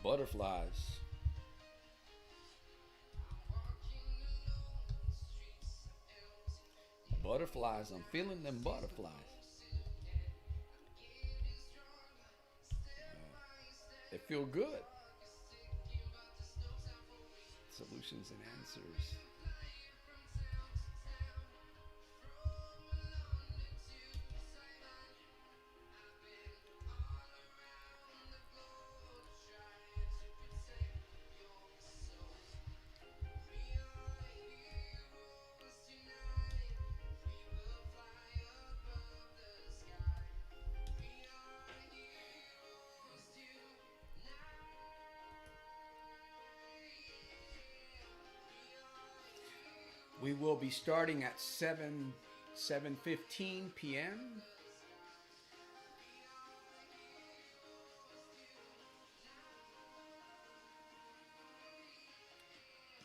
Butterflies. Butterflies. I'm feeling them butterflies. They feel good. Solutions and answers. We will be starting at 7:15 p.m.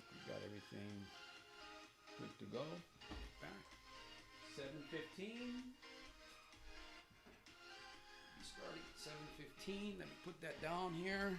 We got everything good to go. Back 7:15. Starting at 7:15. Let me put that down here.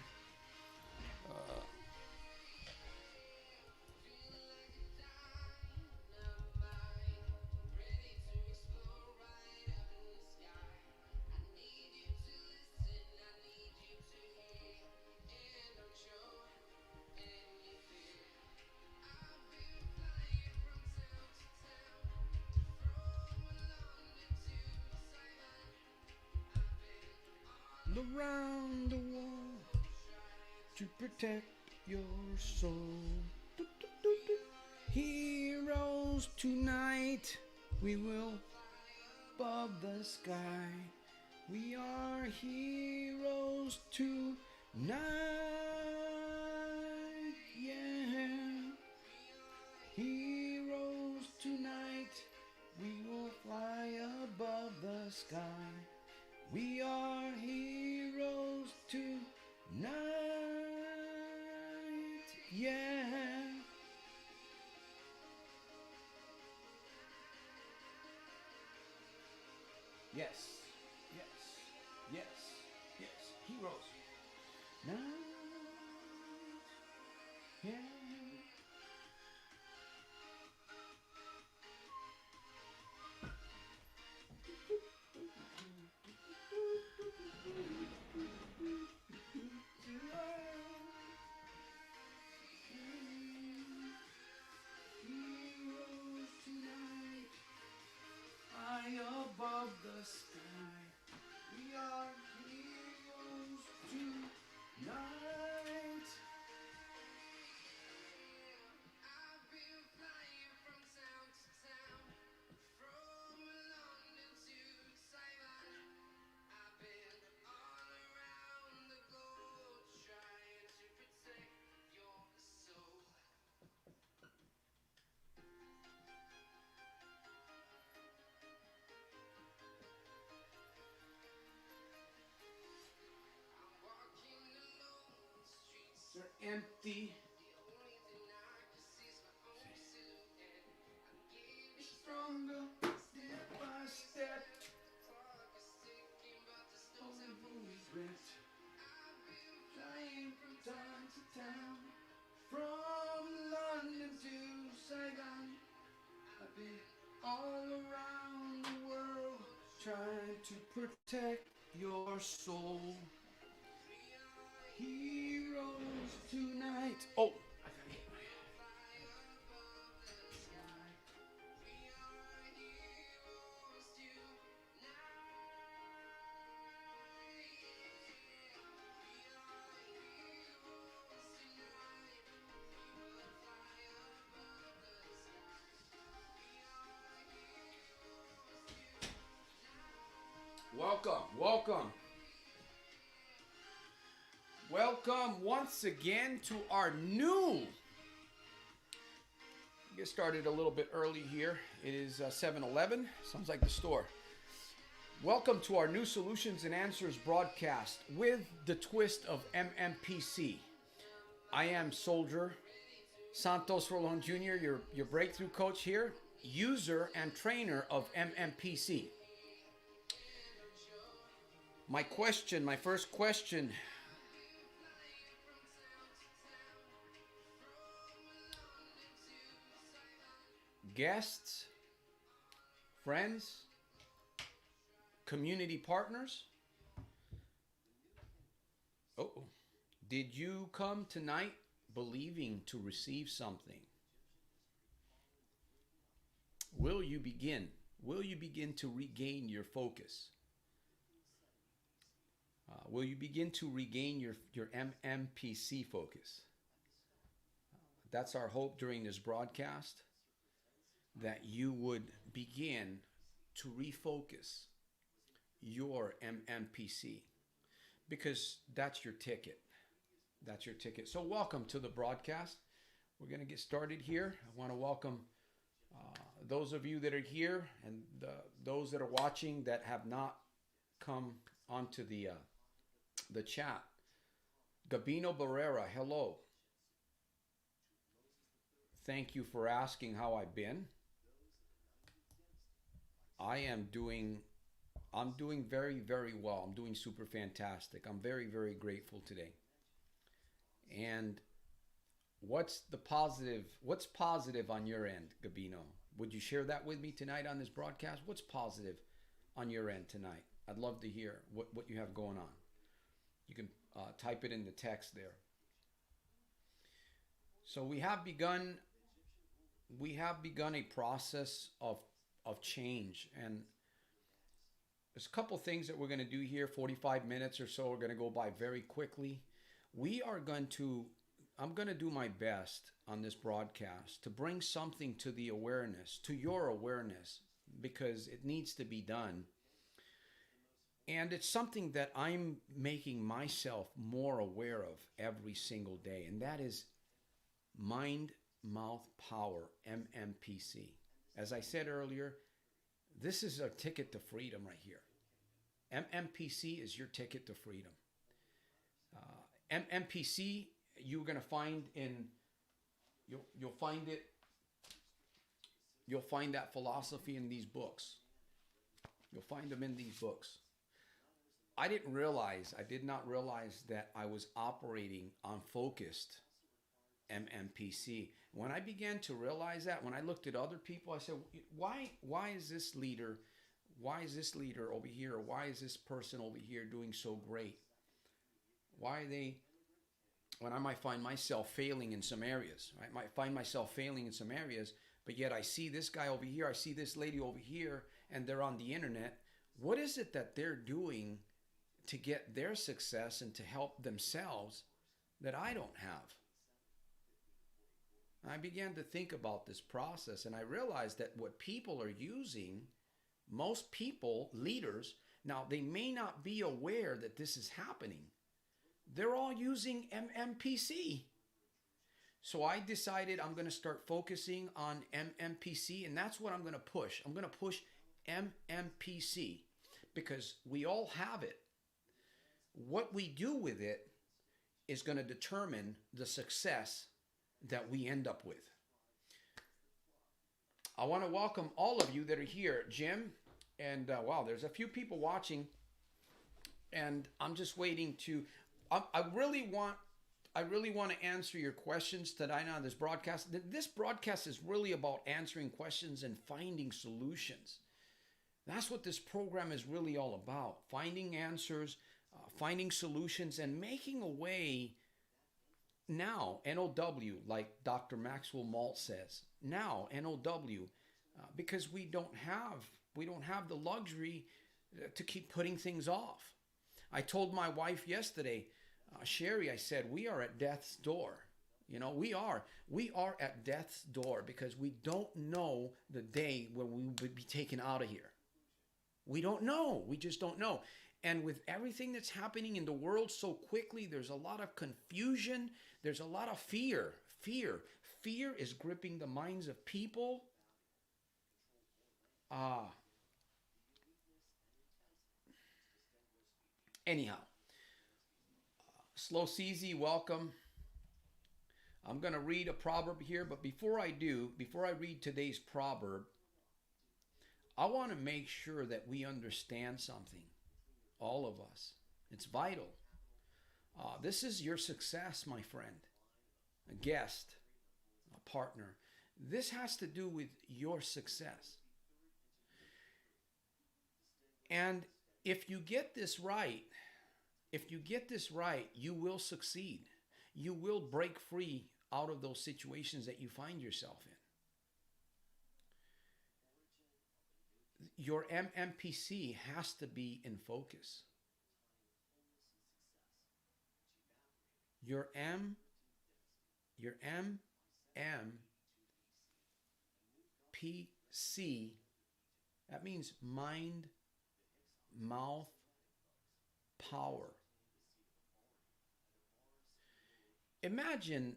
Around the wall to protect your soul. Heroes tonight, we will above the sky. We are heroes tonight, yeah. Heroes tonight, we will fly above the sky. We are heroes tonight, yeah. Yes, yes, yes, yes, heroes. Night, yeah. Above the sky, we are heroes tonight. I've been flying from town to town, from London to Taiwan. I've been all around the globe trying to protect your soul. They're empty. Stronger step by step. Flying from town to town, from London to Saigon. I've been all around the world trying to protect your soul. Heroes tonight. Oh, I gotta hit my Welcome. Welcome once again to our new. Get started a little bit early here. It is 7:11. Sounds like the store. Welcome to our new Solutions and Answers broadcast with the twist of M.M.P.C. I am Soldier Santos Jr., your breakthrough coach here, user and trainer of M.M.P.C. My first question guests, friends, community partners. Oh, did you come tonight believing to receive something? Will you begin? Will you begin to regain your focus? Will you begin to regain your M.M.P.C focus? That's our hope during this broadcast, that you would begin to refocus your M.M.P.C, because that's your ticket. That's your ticket. So welcome to the broadcast. We're going to get started here. I want to welcome those of you that are here and those that are watching that have not come onto the chat. Gabino Barrera, hello. Thank you for asking how I've been. I'm doing very, very well. I'm doing super fantastic. I'm very, very grateful today. And what's positive on your end, Gabino? Would you share that with me tonight on this broadcast? What's positive on your end tonight? I'd love to hear what you have going on. You can type it in the text there. So we have begun a process of change, and there's a couple things that we're going to do here. 45 minutes or so are going to go by very quickly. I'm going to do my best on this broadcast to bring something to the awareness, to your awareness, because it needs to be done. And it's something that I'm making myself more aware of every single day, and that is mind, mouth, power, M.M.P.C. As I said earlier, this is a ticket to freedom right here. M.M.P.C is your ticket to freedom. M.M.P.C, you're going to find you'll find that philosophy in these books. You'll find them in these books. I did not realize that I was operating on focused M.M.P.C. When I began to realize that, when I looked at other people, I said, why is this leader over here, or why is this person over here doing so great? Why are they, when I might find myself failing in some areas, right? I might find myself failing in some areas, but yet I see this guy over here, I see this lady over here, and they're on the internet. What is it that they're doing to get their success and to help themselves that I don't have? I began to think about this process, and I realized that what people are using, most people, leaders, now they may not be aware that this is happening. They're all using M.M.P.C. So I decided I'm going to start focusing on M.M.P.C, and that's what I'm going to push. I'm going to push M.M.P.C because we all have it. What we do with it is going to determine the success that we end up with. I want to welcome all of you that are here, Jim, and wow, there's a few people watching, and I'm just waiting to. I really want to answer your questions tonight on this broadcast. This broadcast is really about answering questions and finding solutions. That's what this program is really all about: finding answers, finding solutions, and making a way. Now, N-O-W, like Dr. Maxwell Maltz says, now, N-O-W, because we don't have the luxury to keep putting things off. I told my wife yesterday, Sherry, I said, we are at death's door. You know, we are at death's door because we don't know the day when we would be taken out of here. We don't know. We just don't know. And with everything that's happening in the world so quickly, there's a lot of confusion. There's a lot of fear. Fear is gripping the minds of people. Anyhow, Slow CZ, welcome. I'm going to read a proverb here, but before I read today's proverb, I want to make sure that we understand something. All of us. It's vital. This is your success, my friend, a guest, a partner. This has to do with your success. And if you get this right, you will succeed. You will break free out of those situations that you find yourself in. Your MMPC has to be in focus. Your MMPC, that means mind, mouth, power. Imagine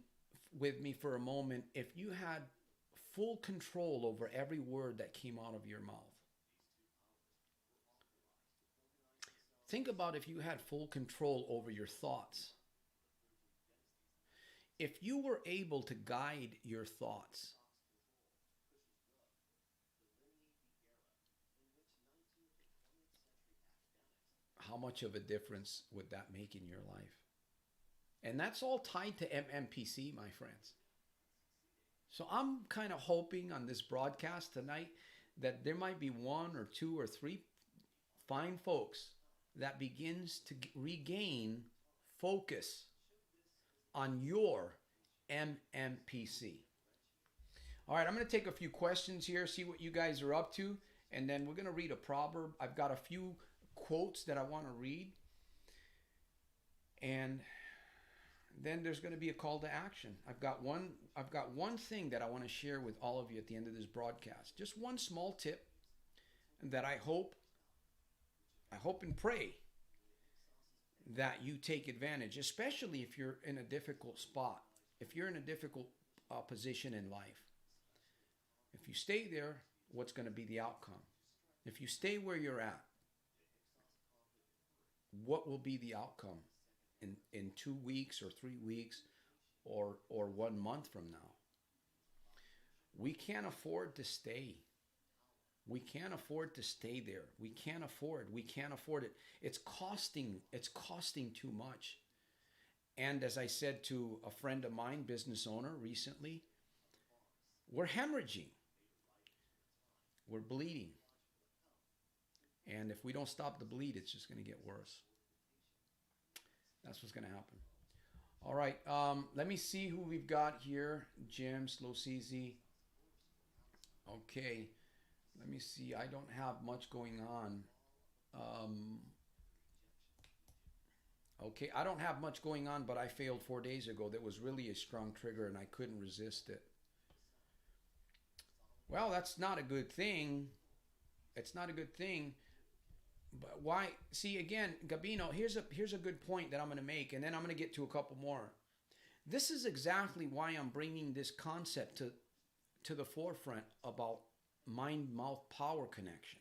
with me for a moment if you had full control over every word that came out of your mouth. Think about if you had full control over your thoughts. If you were able to guide your thoughts, how much of a difference would that make in your life? And that's all tied to MMPC, my friends. So I'm kind of hoping on this broadcast tonight that there might be one or two or three fine folks that begins to regain focus on your MMPC. All right, I'm going to take a few questions here, see what you guys are up to, and then we're going to read a proverb. I've got a few quotes that I want to read, and then there's going to be a call to action. I've got one thing that I want to share with all of you at the end of this broadcast. Just one small tip that I hope and pray that you take advantage, especially if you're in a difficult spot, if you're in a difficult position in life. If you stay there, what's going to be the outcome? If you stay where you're at, what will be the outcome in 2 weeks or 3 weeks or 1 month from now? We can't afford to stay. We can't afford to stay there. We can't afford it. It's costing too much. And as I said to a friend of mine, business owner recently, we're hemorrhaging. We're bleeding. And if we don't stop the bleed, it's just going to get worse. That's what's going to happen. All right. Let me see who we've got here. Jim, Slow CZ. Okay. Let me see. I don't have much going on. Okay. I don't have much going on, but I failed 4 days ago. That was really a strong trigger, and I couldn't resist it. Well, that's not a good thing. It's not a good thing. But why? See, again, Gabino, here's a good point that I'm going to make, and then I'm going to get to a couple more. This is exactly why I'm bringing this concept to the forefront about mind-mouth power connection.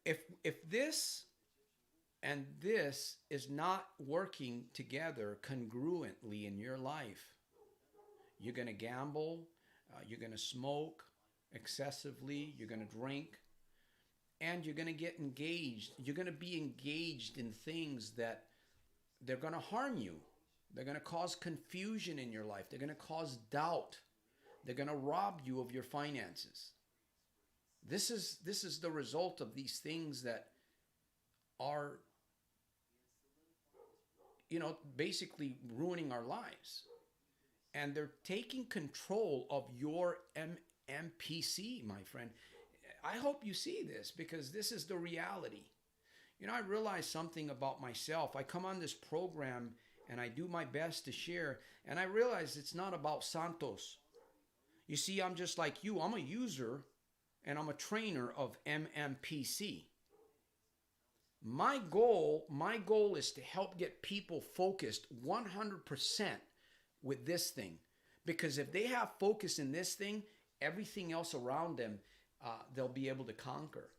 If this and this is not working together congruently in your life, you're going to gamble, you're going to smoke excessively, you're going to drink, and you're going to get engaged. You're going to be engaged in things that they're going to harm you. They're going to cause confusion in your life. They're going to cause doubt. They're going to rob you of your finances. This is the result of these things that are, basically ruining our lives. And they're taking control of your MMPC, my friend. I hope you see this, because this is the reality. I realize something about myself. I come on this program and I do my best to share, and I realize it's not about Santos. You see, I'm just like you. I'm a user and I'm a trainer of MMPC. My goal is to help get people focused 100% with this thing, because if they have focus in this thing, everything else around them, they'll be able to conquer.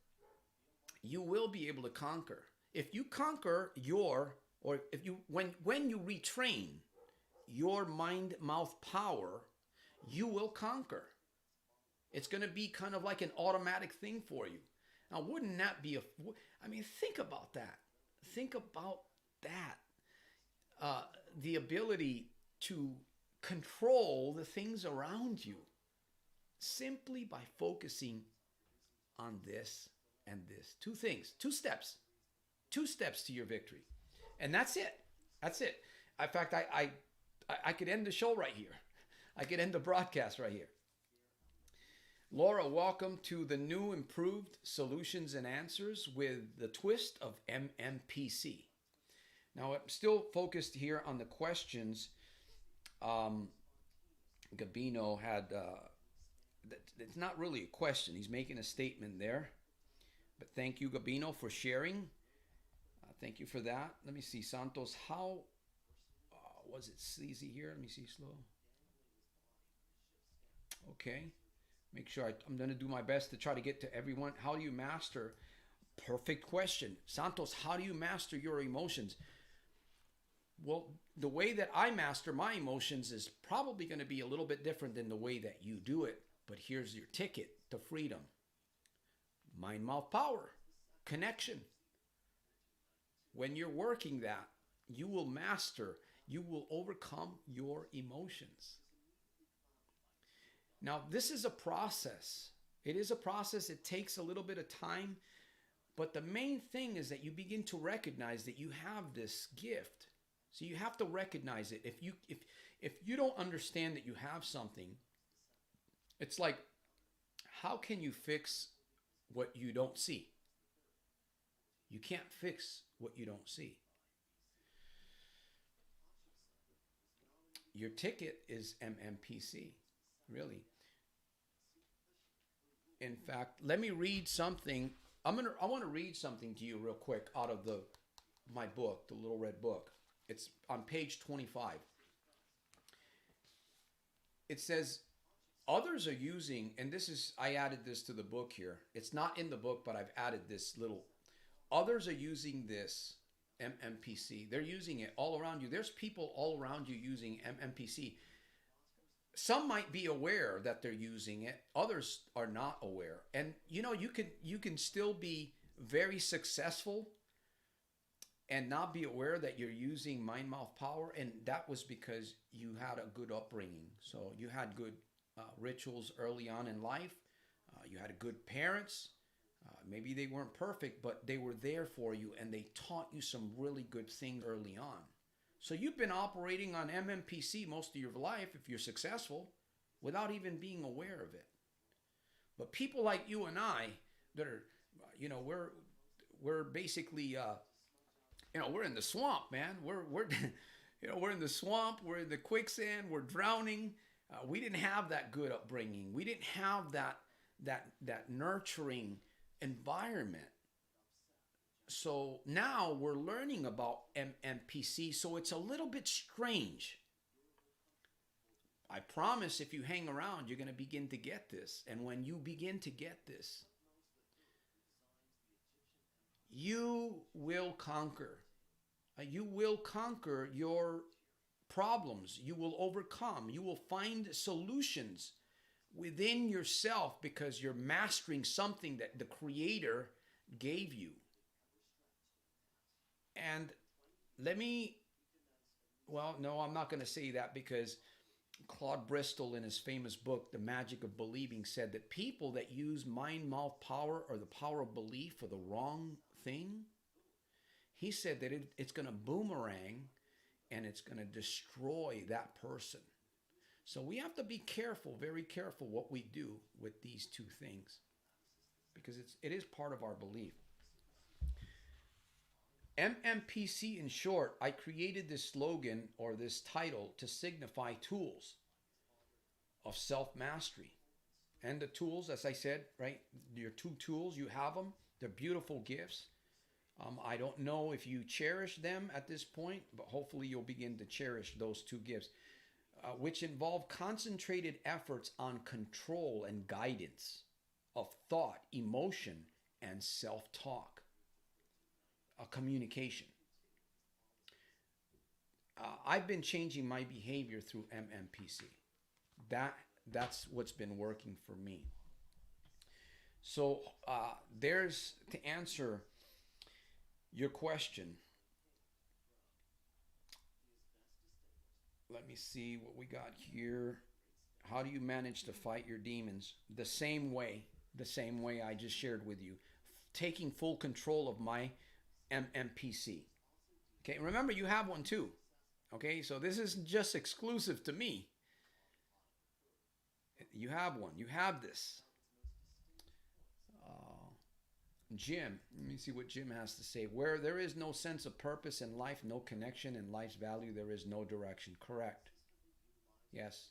You will be able to conquer. If you conquer when you retrain your mind-mouth power, you will conquer. It's going to be kind of like an automatic thing for you. Now, wouldn't that be think about that. Think about that. The ability to control the things around you simply by focusing on this and this. Two things, two steps to your victory. And that's it. That's it. In fact, I could end the show right here. I could end the broadcast right here. Laura, welcome to the new improved solutions and answers with the twist of M.M.P.C. Now, I'm still focused here on the questions. Gabino had, it's not really a question. He's making a statement there. But thank you, Gabino, for sharing. Thank you for that. Let me see, Santos, how was it sleazy here? Let me see, slow. Okay. Make sure I'm going to do my best to try to get to everyone. How do you master? Perfect question. Santos, how do you master your emotions? Well, the way that I master my emotions is probably going to be a little bit different than the way that you do it. But here's your ticket to freedom. Mind, mouth, power, connection. When you're working that, you will master, you will overcome your emotions. Now, this is a process. It is a process. It takes a little bit of time. But the main thing is that you begin to recognize that you have this gift. So you have to recognize it. If you don't understand that you have something, it's like, how can you fix what you don't see? You can't fix what you don't see. Your ticket is M.M.P.C. Really. In fact, let me read something. I want to read something to you real quick out of my book, the Little Red Book. It's on page 25. It says, others are using, and I added this to the book here. It's not in the book, but I've added this little. Others are using this M.M.P.C. They're using it all around you. There's people all around you using M.M.P.C. Some might be aware that they're using it. Others are not aware. And you can still be very successful and not be aware that you're using mind, mouth, power. And that was because you had a good upbringing. So you had good rituals early on in life. You had good parents. Maybe they weren't perfect, but they were there for you and they taught you some really good things early on. So you've been operating on M.M.P.C. most of your life, if you're successful, without even being aware of it. But people like you and I, that are, we're basically, we're in the swamp, man. We're we're in the swamp. We're in the quicksand. We're drowning. We didn't have that good upbringing. We didn't have that nurturing environment. So now we're learning about M.M.P.C. So it's a little bit strange. I promise if you hang around, you're going to begin to get this. And when you begin to get this, you will conquer. You will conquer your problems. You will overcome. You will find solutions within yourself because you're mastering something that the Creator gave you. And no, I'm not going to say that because Claude Bristol in his famous book, The Magic of Believing, said that people that use mind, mouth power or the power of belief for the wrong thing, he said that it's going to boomerang and it's going to destroy that person. So we have to be careful, very careful what we do with these two things because it is part of our belief. M.M.P.C. in short, I created this slogan or this title to signify tools of self-mastery. And the tools, as I said, right, your two tools, you have them. They're beautiful gifts. I don't know if you cherish them at this point, but hopefully you'll begin to cherish those two gifts, which involve concentrated efforts on control and guidance of thought, emotion, and self-talk. Communication. I've been changing my behavior through M.M.P.C. That's what's been working for me. So there's to answer your question. Let me see what we got here. How do you manage to fight your demons? The same way I just shared with you. Taking full control of my MMPC. Okay, remember you have one too. Okay, so this isn't just exclusive to me. You have one. You have this. Jim, let me see what Jim has to say. Where there is no sense of purpose in life, no connection in life's value, there is no direction. Correct. Yes.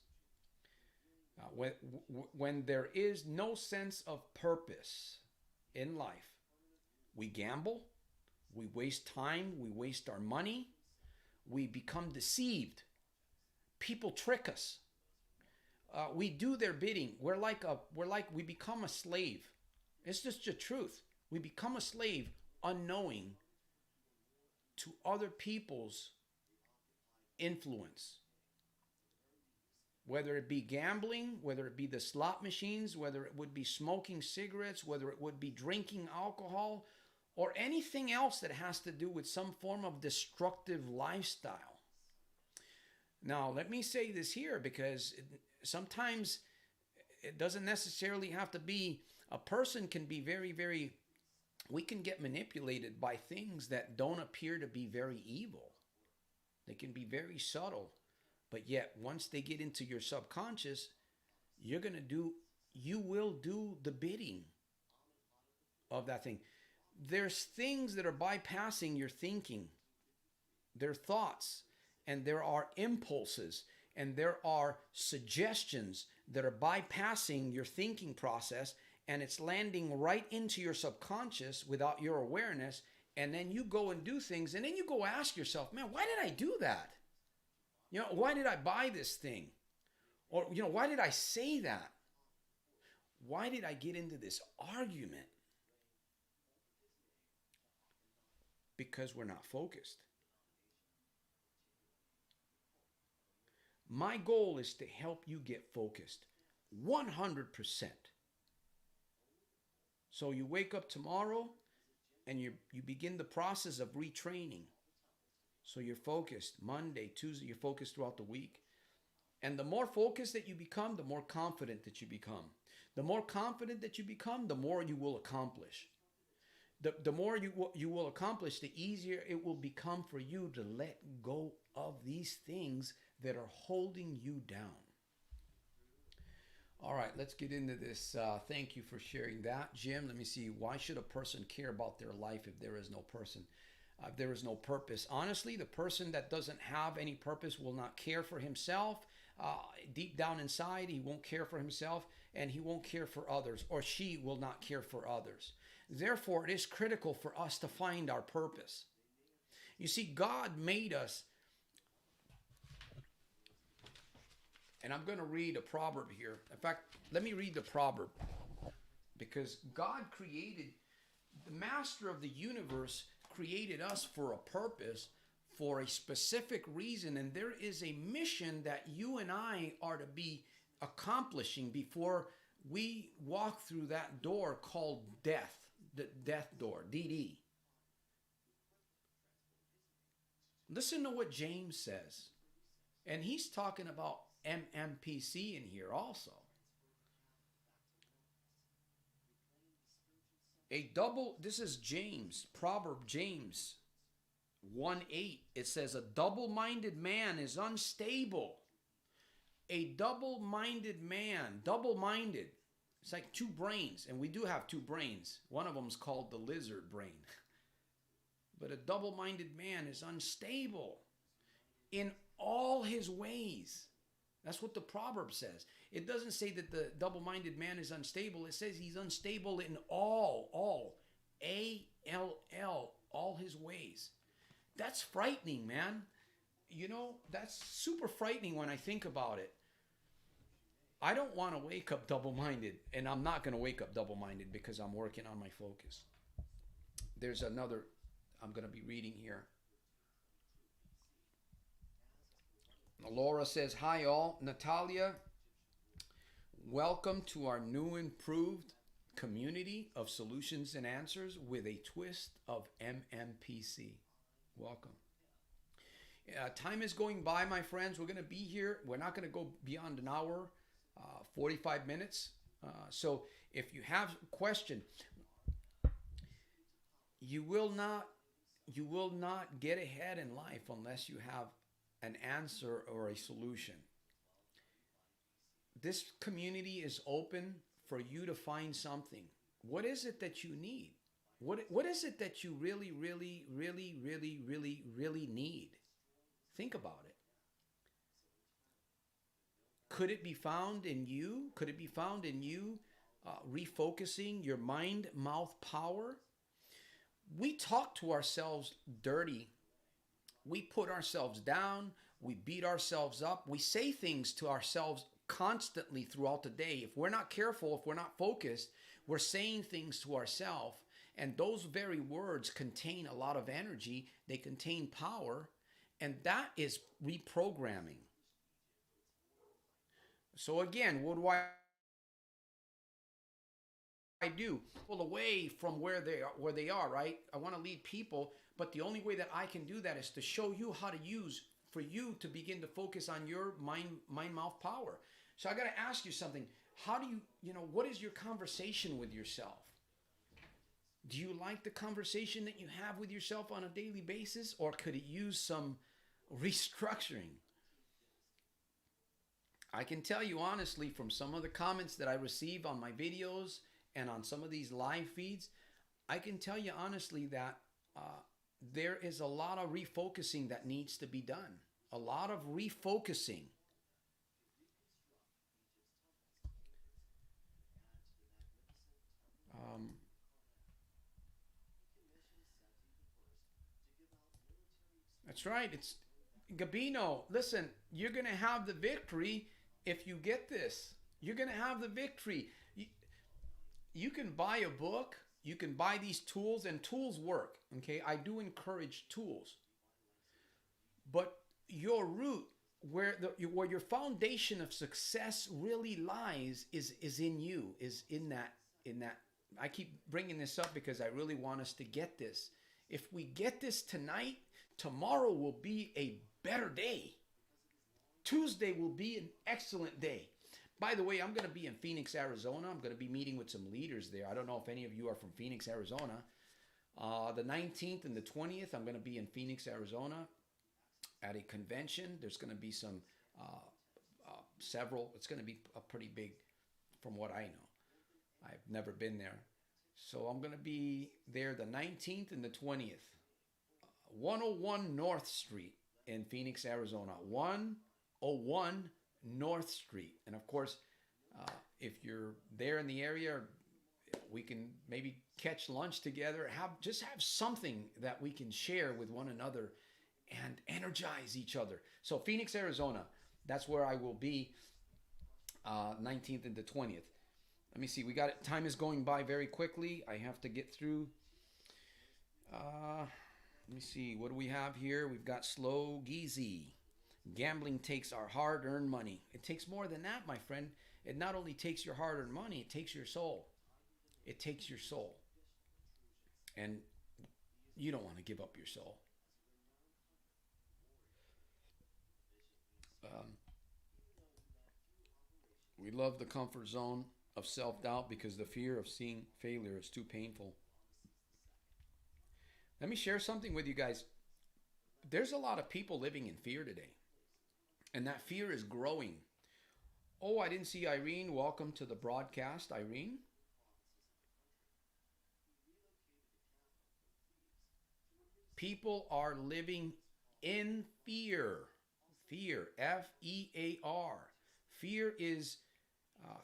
When there is no sense of purpose in life, we gamble, we waste time, we waste our money, we become deceived. People trick us. We do their bidding. We become a slave. It's just the truth. We become a slave unknowing to other people's influence. Whether it be gambling, whether it be the slot machines, whether it would be smoking cigarettes, whether it would be drinking alcohol, or anything else that has to do with some form of destructive lifestyle. Now, let me say this here because sometimes it doesn't necessarily have to be, a person can be we can get manipulated by things that don't appear to be very evil. They can be very subtle. But yet, once they get into your subconscious, you will do the bidding of that thing. There's things that are bypassing your thinking. There are thoughts, and there are impulses, and there are suggestions that are bypassing your thinking process, and it's landing right into your subconscious without your awareness. And then you go and do things, and then you go ask yourself, man, why did I do that? Why did I buy this thing? Or, why did I say that? Why did I get into this argument? Because we're not focused. My goal is to help you get focused 100%. So you wake up tomorrow and you begin the process of retraining. So you're focused Monday, Tuesday, you're focused throughout the week. And the more focused that you become, the more confident that you become. The more confident that you become, the more you will accomplish. The more you will accomplish, the easier it will become for you to let go of these things that are holding you down. All right, let's get into this. Thank you for sharing that, Jim. Let me see. Why should a person care about their life if there is no person? There is no purpose. Honestly, the person that doesn't have any purpose will not care for himself. Deep down inside, he won't care for himself, and he won't care for others, or she will not care for others. Therefore, it is critical for us to find our purpose. You see, God made us, and I'm going to read a proverb here. In fact, let me read the proverb, because God created, the master of the universe created us for a purpose, for a specific reason, and there is a mission that you and I are to be accomplishing before we walk through that door called death, the death door, DD. Listen to what James says, and he's talking about M.M.P.C in here also. This is James, James 1:8. It says, a double-minded man is unstable. A double-minded man, double-minded. It's like two brains, and we do have two brains. One of them is called the lizard brain. But a double-minded man is unstable in all his ways. That's what the proverb says. It doesn't say that the double-minded man is unstable. It says he's unstable in all, A-L-L, all his ways. That's frightening, man. That's super frightening when I think about it. I don't want to wake up double-minded, and I'm not going to wake up double-minded because I'm working on my focus. There's another I'm going to be reading here. Laura says, hi all. Natalia, welcome to our new improved community of solutions and answers with a twist of MMPC. Welcome. Time is going by, my friends. We're going to be here. We're not going to go beyond an hour, 45 minutes. So if you have a question, you will not get ahead in life unless you have an answer or a solution. This community is open for you to find something. What is it that you need? What is it that you really, really, really, really, really, really need? Think about it. Could it be found in you? Could it be found in you refocusing your mind mouth power? We talk to ourselves dirty. We put ourselves down. We beat ourselves up. We say things to ourselves constantly throughout the day. If we're not careful, if we're not focused, we're saying things to ourselves. And those very words contain a lot of energy. They contain power. And that is reprogramming. So again, what do I do? Pull away from where they are, right? I want to lead people, but the only way that I can do that is to show you how to use for you to begin to focus on your mind mouth power. So I got to ask you something. How do what is your conversation with yourself? Do you like the conversation that you have with yourself on a daily basis, or could it use some restructuring? I can tell you honestly from some of the comments that I receive on my videos and on some of these live feeds, I can tell you honestly that there is a lot of refocusing that needs to be done. A lot of refocusing. That's right. It's Gabino. Listen, you're going to have the victory if you get this. You're going to have the victory. You can buy a book. You can buy these tools, and tools work. Okay, I do encourage tools. But your root, where your foundation of success really lies, is in you. Is in that. I keep bringing this up because I really want us to get this. If we get this tonight, tomorrow will be a better day. Tuesday will be an excellent day. By the way, I'm going to be in Phoenix, Arizona. I'm going to be meeting with some leaders there. I don't know if any of you are from Phoenix, Arizona. The 19th and the 20th, I'm going to be in Phoenix, Arizona at a convention. There's going to be some several. It's going to be a pretty big, from what I know. I've never been there. So I'm going to be there the 19th and the 20th. 101 North Street in Phoenix, Arizona. 101 North Street. And of course, if you're there in the area, we can maybe catch lunch together. Just have something that we can share with one another and energize each other. So Phoenix, Arizona, that's where I will be 19th and the 20th. Let me see. We got it. Time is going by very quickly. I have to get through. Let me see. What do we have here? We've got Slow Geezy. Gambling takes our hard-earned money. It takes more than that, my friend. It not only takes your hard-earned money, it takes your soul. It takes your soul. And you don't want to give up your soul. We love the comfort zone of self-doubt because the fear of seeing failure is too painful. Let me share something with you guys. There's a lot of people living in fear today. And that fear is growing. Oh, I didn't see Irene. Welcome to the broadcast, Irene. People are living in fear. Fear, F-E-A-R. Fear is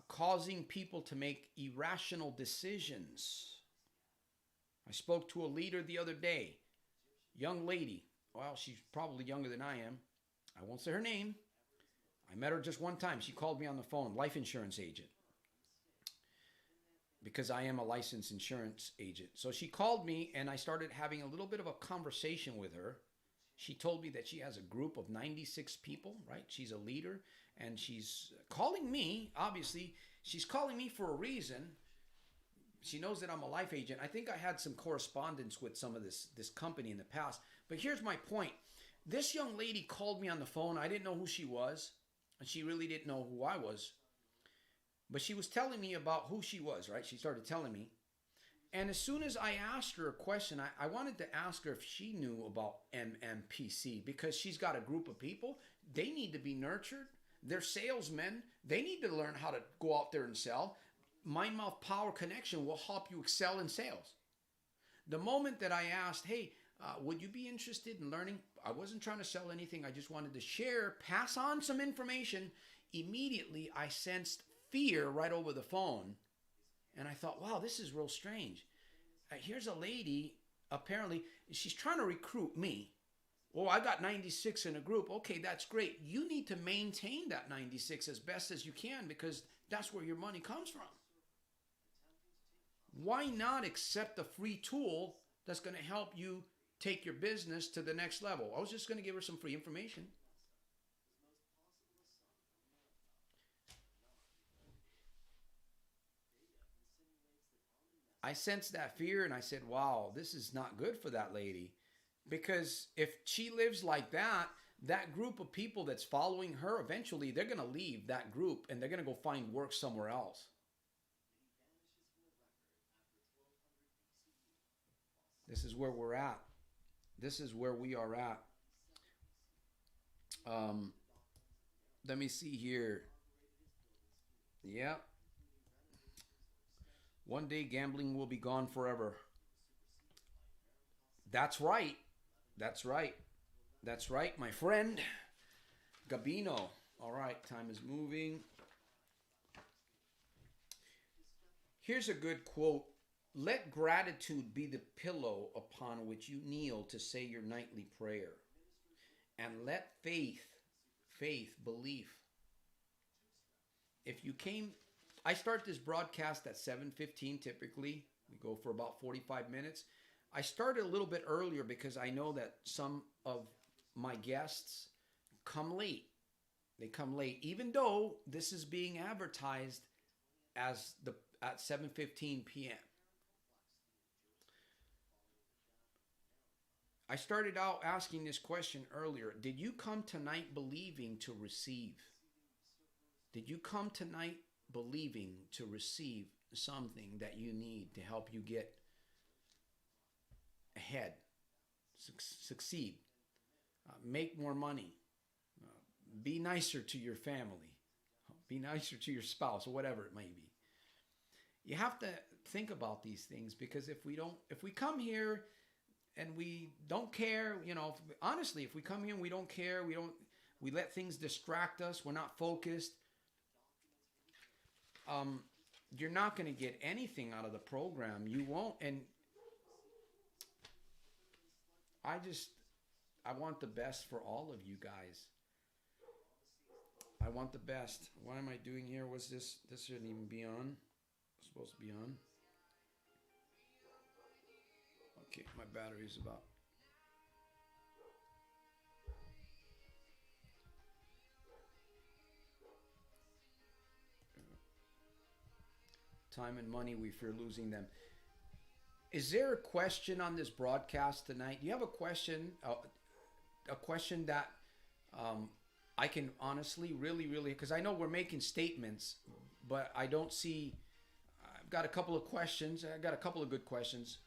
causing people to make irrational decisions. I spoke to a leader the other day, young lady. Well, she's probably younger than I am. I won't say her name. I met her just one time. She called me on the phone, life insurance agent, because I am a licensed insurance agent. So she called me and I started having a little bit of a conversation with her. She told me that she has a group of 96 people, right? She's a leader and she's calling me. Obviously, she's calling me for a reason. She knows that I'm a life agent. I think I had some correspondence with some of this company in the past. But here's my point. This young lady called me on the phone. I didn't know who she was, and she really didn't know who I was. But she was telling me about who she was, right? She started telling me. And as soon as I asked her a question, I wanted to ask her if she knew about M.M.P.C. because she's got a group of people. They need to be nurtured. They're salesmen. They need to learn how to go out there and sell. Mind Mouth Power Connection will help you excel in sales. The moment that I asked, hey, would you be interested in learning? I wasn't trying to sell anything. I just wanted to share, pass on some information. Immediately, I sensed fear right over the phone. And I thought, wow, this is real strange. Here's a lady, apparently, she's trying to recruit me. Oh, I got 96 in a group. Okay, that's great. You need to maintain that 96 as best as you can because that's where your money comes from. Why not accept a free tool that's going to help you take your business to the next level? I was just going to give her some free information. I sensed that fear and I said, wow, this is not good for that lady. Because if she lives like that, that group of people that's following her, eventually they're going to leave that group and they're going to go find work somewhere else. This is where we're at. This is where we are at. Um, Let me see here. Yeah. One day gambling will be gone forever. That's right. That's right. That's right, my friend. Gabino. All right, time is moving. Here's a good quote. Let gratitude be the pillow upon which you kneel to say your nightly prayer. And let belief. If you came, I start this broadcast at 7:15 typically. We go for about 45 minutes. I started a little bit earlier because I know that some of my guests come late. They come late, even though this is being advertised as the at 7:15 p.m. I started out asking this question earlier. Did you come tonight believing to receive? Did you come tonight believing to receive something that you need to help you get ahead, succeed, make more money, be nicer to your family, be nicer to your spouse, or whatever it may be? You have to think about these things because if we come here and we don't care, honestly, if we come here and we don't care, we let things distract us, we're not focused, you're not going to get anything out of the program. You won't. And I want the best for all of you guys. I want the best. What am I doing here? What's this? This shouldn't even be on. It's supposed to be on. Okay, my battery's about. Time and money, we fear losing them. Is there a question on this broadcast tonight? Do you have a question? A question that I can honestly, really, because I know we're making statements, but I don't see. I've got a couple of questions. I got a couple of good questions.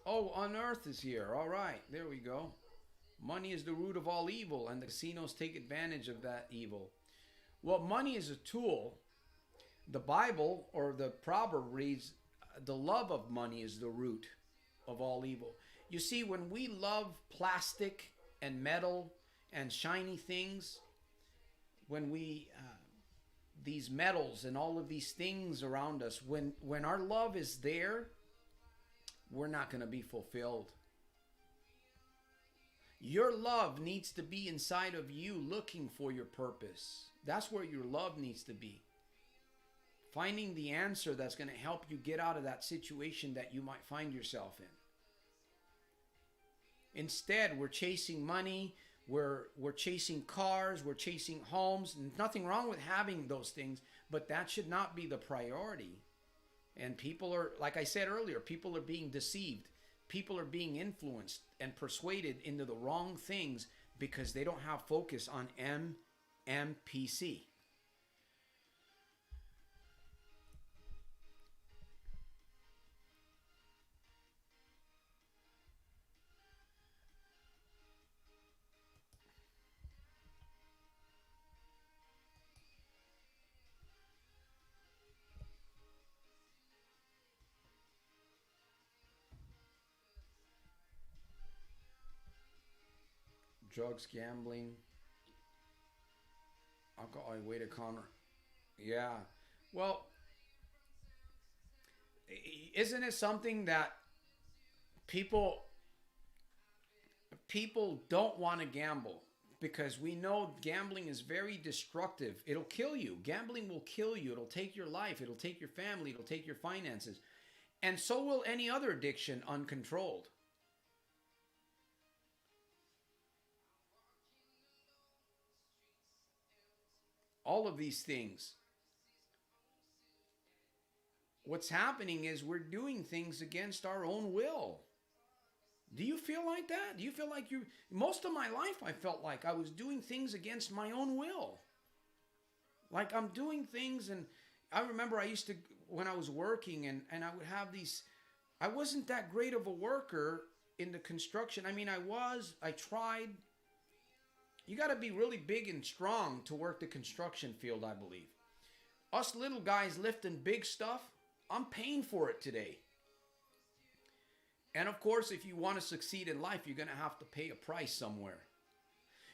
Oh, Unearth is here. All right, there we go. Money is the root of all evil, and the casinos take advantage of that evil. Well, money is a tool. The Bible or the proverb reads, the love of money is the root of all evil. You see, when we love plastic and metal and shiny things, when we these metals and all of these things around us, when our love is there, we're not going to be fulfilled. Your love needs to be inside of you looking for your purpose. That's where your love needs to be. Finding the answer that's going to help you get out of that situation that you might find yourself in. Instead, we're chasing money, We're chasing cars, we're chasing homes. Nothing wrong with having those things, but that should not be the priority. And people are, like I said earlier, people are being deceived. People are being influenced and persuaded into the wrong things because they don't have focus on M.M.P.C. Drugs, gambling, alcohol, way to Connor. Yeah. Well, isn't it something that people people don't want to gamble because we know gambling is very destructive. It'll kill you. Gambling will kill you. It'll take your life. It'll take your family. It'll take your finances. And so will any other addiction uncontrolled. All of these things. What's happening is we're doing things against our own will. Do you feel like that? Do you feel like you... Most of my life I felt like I was doing things against my own will. Like I'm doing things, and I remember I used to, when I was working, and I would have these... I wasn't that great of a worker in the construction. I mean, I tried. You got to be really big and strong to work the construction field, I believe. Us little guys lifting big stuff, I'm paying for it today. And of course, if you want to succeed in life, you're going to have to pay a price somewhere.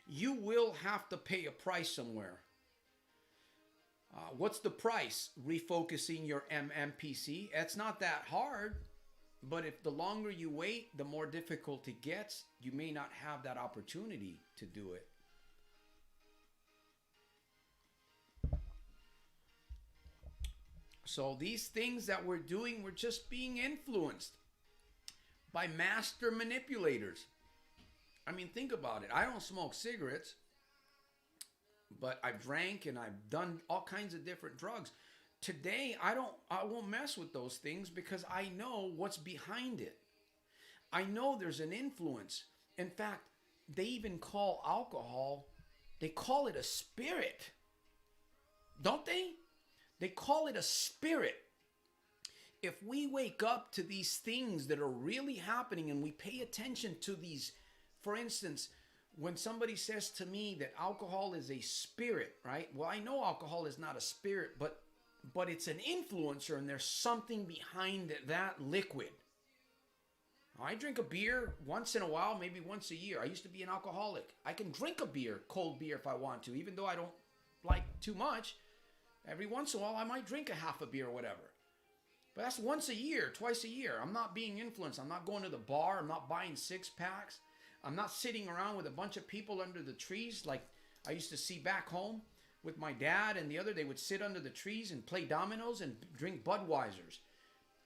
You will have to pay a price somewhere. What's the price? Refocusing your MMPC. It's not that hard, but if the longer you wait, the more difficult it gets. You may not have that opportunity to do it. So these things that we're doing, we're just being influenced by master manipulators. I mean, think about it. I don't smoke cigarettes, but I've drank and I've done all kinds of different drugs. Today, I won't mess with those things because I know what's behind it. I know there's an influence. In fact, they even call alcohol, they call it a spirit. Don't they? They call it a spirit. If we wake up to these things that are really happening and we pay attention to these, for instance, when somebody says to me that alcohol is a spirit, right? Well, I know alcohol is not a spirit, but it's an influencer, and there's something behind that liquid. I drink a beer once in a while, maybe once a year. I used to be an alcoholic. I can drink a beer, cold beer if I want to, even though I don't like too much. Every once in a while, I might drink a half a beer or whatever. But that's once a year, twice a year. I'm not being influenced. I'm not going to the bar. I'm not buying six-packs. I'm not sitting around with a bunch of people under the trees like I used to see back home with my dad and the other. They would sit under the trees and play dominoes and drink Budweisers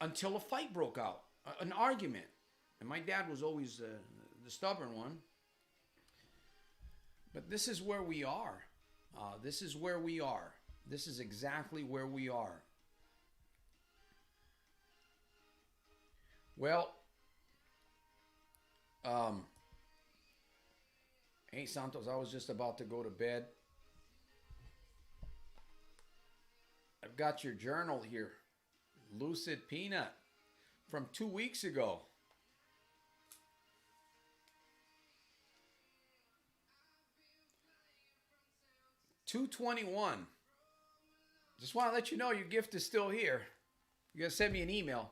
until a fight broke out, an argument. And my dad was always the stubborn one. But this is where we are. This is where we are. This is exactly where we are. Well, hey Santos, I was just about to go to bed. I've got your journal here. Lucid Peanut from 2 weeks ago. $221. Just want to let you know your gift is still here. You gotta send me an email.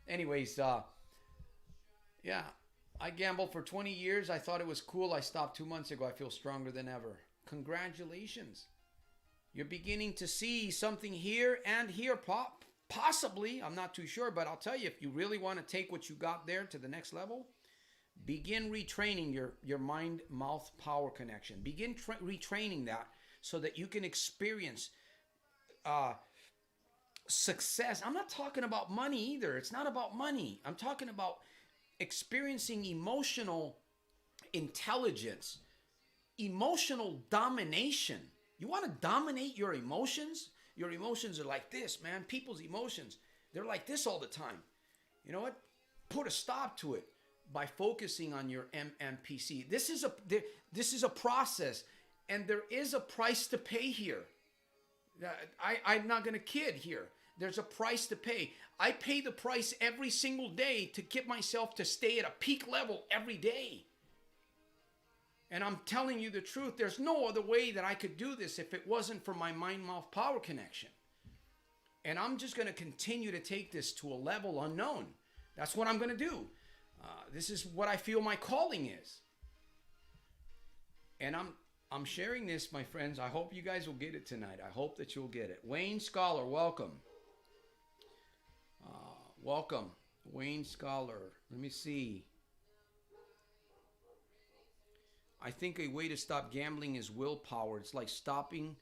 Anyways, yeah, I gambled for 20 years. I thought it was cool. I stopped 2 months ago. I feel stronger than ever. Congratulations. You're beginning to see something here and here, possibly. I'm not too sure, but I'll tell you, if you really want to take what you got there to the next level, begin retraining your mind-mouth power connection. Begin retraining that so that you can experience success. I'm not talking about money either. It's not about money. I'm talking about experiencing emotional intelligence, emotional domination. You want to dominate your emotions? Your emotions are like this, man. People's emotions, they're like this all the time. You know what? Put a stop to it by focusing on your MMPC. This is a process, and there is a price to pay here. I'm not going to kid here. There's a price to pay. I pay the price every single day to get myself to stay at a peak level every day. And I'm telling you the truth, there's no other way that I could do this if it wasn't for my mind-mouth power connection. And I'm just going to continue to take this to a level unknown. That's what I'm going to do. This is what I feel my calling is. And I'm sharing this, my friends. I hope you guys will get it tonight. I hope that you'll get it. Wayne Scholar, welcome. Welcome, Wayne Scholar. Let me see. I think a way to stop gambling is willpower. It's like stopping.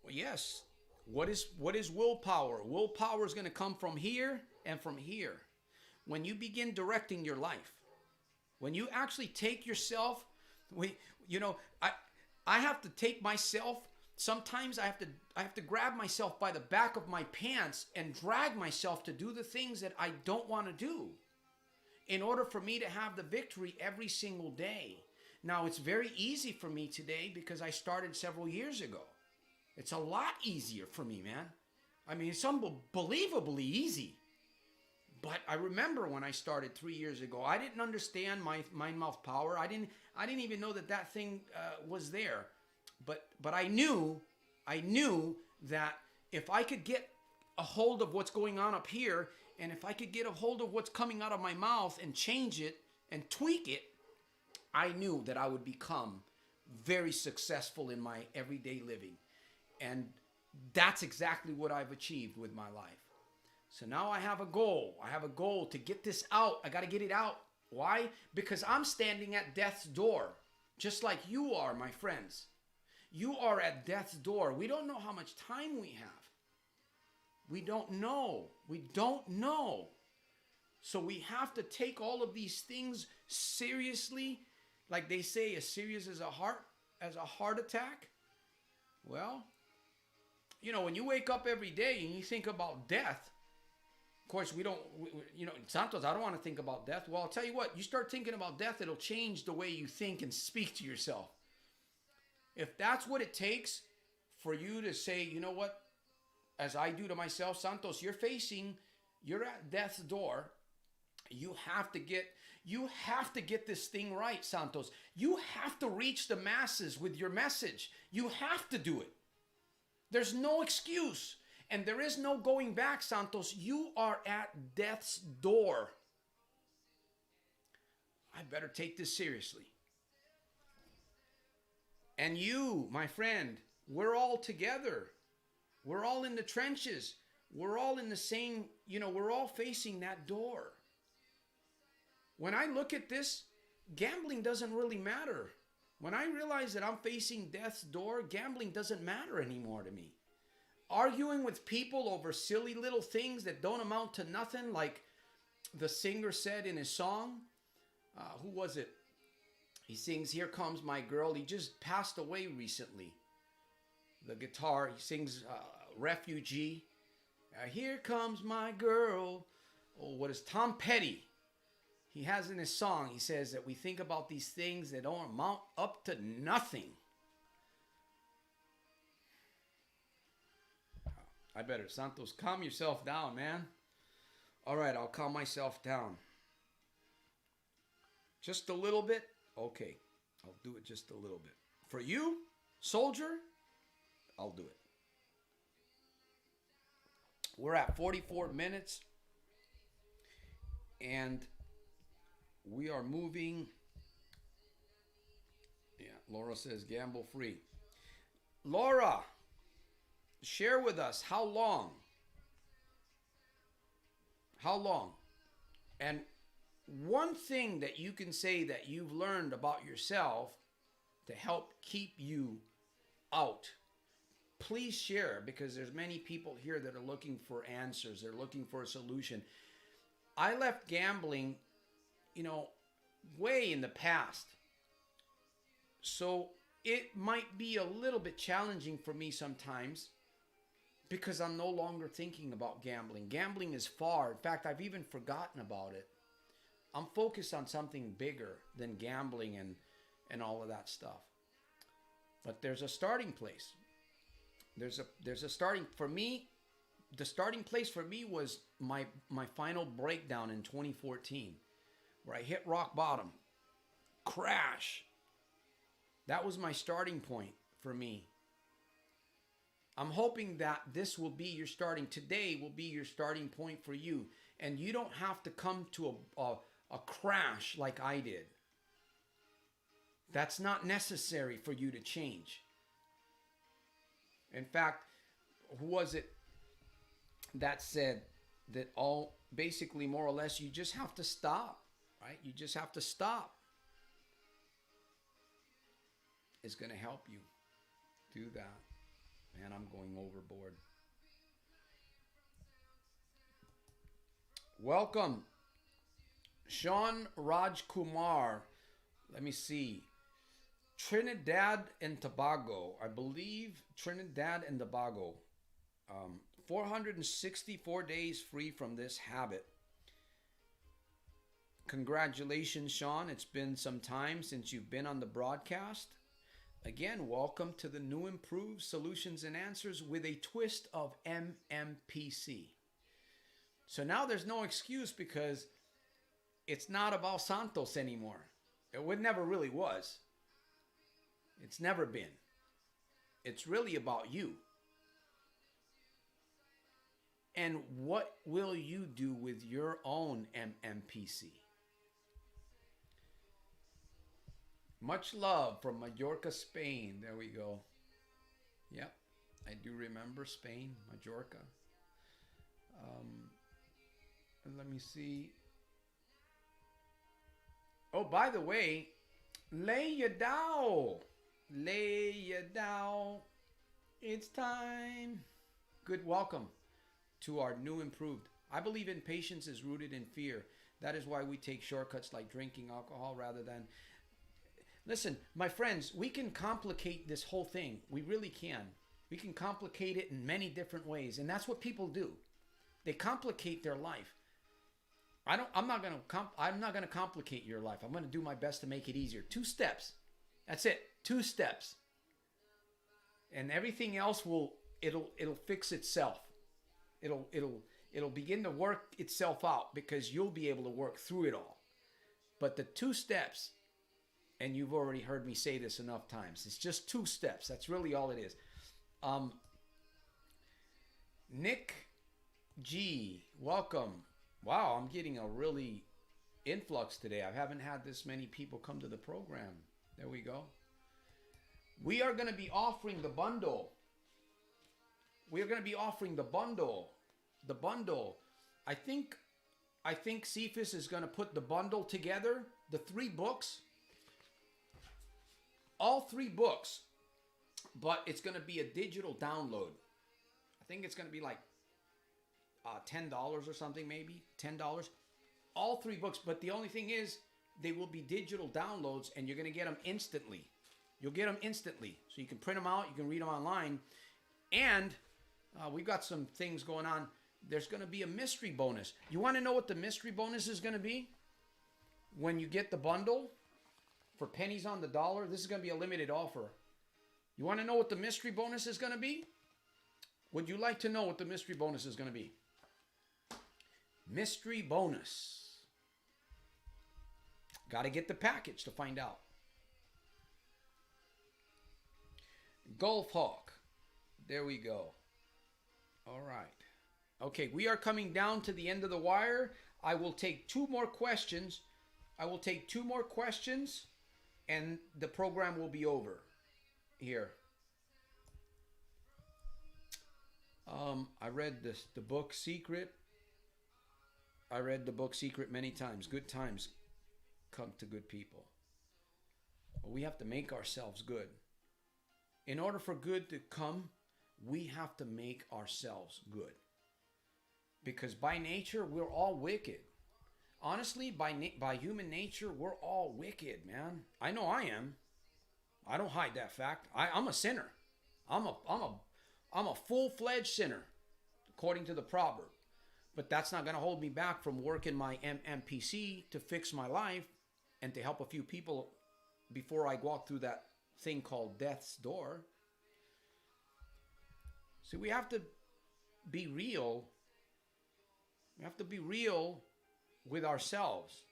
Well, yes. What is willpower? Willpower is going to come from here and from here. When you begin directing your life, when you actually take yourself, I have to take myself. Sometimes I have to grab myself by the back of my pants and drag myself to do the things that I don't want to do in order for me to have the victory every single day. Now, it's very easy for me today because I started several years ago. It's a lot easier for me, man. I mean, it's unbelievably easy. But I remember when I started 3 years ago, I didn't understand my mind-mouth power. I didn't even know that thing was there. But I knew that if I could get a hold of what's going on up here, and if I could get a hold of what's coming out of my mouth and change it and tweak it, I knew that I would become very successful in my everyday living. And that's exactly what I've achieved with my life. So now I have a goal. I have a goal to get this out. I got to get it out. Why? Because I'm standing at death's door, just like you are, my friends. You are at death's door. We don't know how much time we have. We don't know. We don't know. So we have to take all of these things seriously. Like they say, as serious as a heart attack. Well, when you wake up every day and you think about death, of course, Santos, I don't want to think about death. Well, I'll tell you what, you start thinking about death, it'll change the way you think and speak to yourself. If that's what it takes for you to say, you know what, as I do to myself, Santos, you're at death's door. You have to get this thing right, Santos. You have to reach the masses with your message. You have to do it. There's no excuse. And there is no going back, Santos. You are at death's door. I better take this seriously. And you, my friend, we're all together. We're all in the trenches. We're all in the same, we're all facing that door. When I look at this, gambling doesn't really matter. When I realize that I'm facing death's door, gambling doesn't matter anymore to me. Arguing with people over silly little things that don't amount to nothing, like the singer said in his song. Who was it? He sings, "Here Comes My Girl." He just passed away recently. The guitar, he sings Refugee. Here comes my girl. Oh, what is Tom Petty? He has in his song, he says that we think about these things that don't amount up to nothing. I better, Santos, calm yourself down, man. All right, I'll calm myself down. Just a little bit? Okay, I'll do it just a little bit. For you, soldier, I'll do it. We're at 44 minutes. And we are moving. Yeah, Laura says gamble free. Laura, share with us how long? How long? And one thing that you can say that you've learned about yourself to help keep you out. Please share, because there's many people here that are looking for answers. They're looking for a solution. I left gambling, way in the past. So it might be a little bit challenging for me sometimes because I'm no longer thinking about gambling. Gambling is far. In fact, I've even forgotten about it. I'm focused on something bigger than gambling and all of that stuff. But there's a starting place. There's a starting for me. The starting place for me was my final breakdown in 2014, where I hit rock bottom, crash. That was my starting point for me. I'm hoping that this will be your starting. Today will be your starting point for you, and you don't have to come to a crash like I did. That's not necessary for you to change. In fact, who was it that said that all basically more or less you just have to stop, right? You just have to stop. It's going to help you do that. Man, I'm going overboard. Welcome, Sean Raj Kumar. Let me see. Trinidad and Tobago. I believe Trinidad and Tobago. 464 days free from this habit. Congratulations, Sean. It's been some time since you've been on the broadcast. Again, welcome to the new improved solutions and answers with a twist of M.M.P.C. So now there's no excuse because it's not about Santos anymore. It never really was. It's never been. It's really about you. And what will you do with your own M.M.P.C.? Much love from Mallorca, Spain. There we go. Yep, I do remember Spain, Mallorca. And let me see. Oh, by the way, lay ya down. Lay ya down. It's time. Good welcome to our new improved. I believe impatience is rooted in fear. That is why we take shortcuts like drinking alcohol rather than... Listen, my friends, we can complicate this whole thing. We really can. We can complicate it in many different ways. And that's what people do. They complicate their life. I'm not going to complicate your life. I'm going to do my best to make it easier. 2 steps. That's it. 2 steps. And everything else it'll fix itself. It'll begin to work itself out because you'll be able to work through it all. But the 2 steps, and you've already heard me say this enough times, it's just 2 steps. That's really all it is. Nick G, welcome. Wow, I'm getting a really influx today. I haven't had this many people come to the program. There we go. We are going to be offering the bundle. We are going to be offering the bundle. The bundle. I think Cephas is going to put the bundle together. The 3 books. All 3 books. But it's going to be a digital download. I think it's going to be like $10 or something, maybe $10. All 3 books, but the only thing is they will be digital downloads and you're going to get them instantly. You'll get them instantly. So you can print them out, you can read them online. And we've got some things going on. There's going to be a mystery bonus. You want to know what the mystery bonus is going to be? When you get the bundle for pennies on the dollar, this is going to be a limited offer. You want to know what the mystery bonus is going to be? Would you like to know what the mystery bonus is going to be? Mystery bonus. Got to get the package to find out. Golf Hawk. There we go. All right. Okay, we are coming down to the end of the wire. I will take 2 more questions. And the program will be over here. I read the book Secret. I read the book Secret many times. Good times come to good people. But we have to make ourselves good. In order for good to come, we have to make ourselves good. Because by nature, we're all wicked. Honestly, by human nature, we're all wicked, man. I know I am. I don't hide that fact. I'm a sinner. I'm a full-fledged sinner, according to the proverb. But that's not going to hold me back from working my M.M.P.C to fix my life and to help a few people before I walk through that thing called death's door. See, we have to be real. We have to be real with ourselves.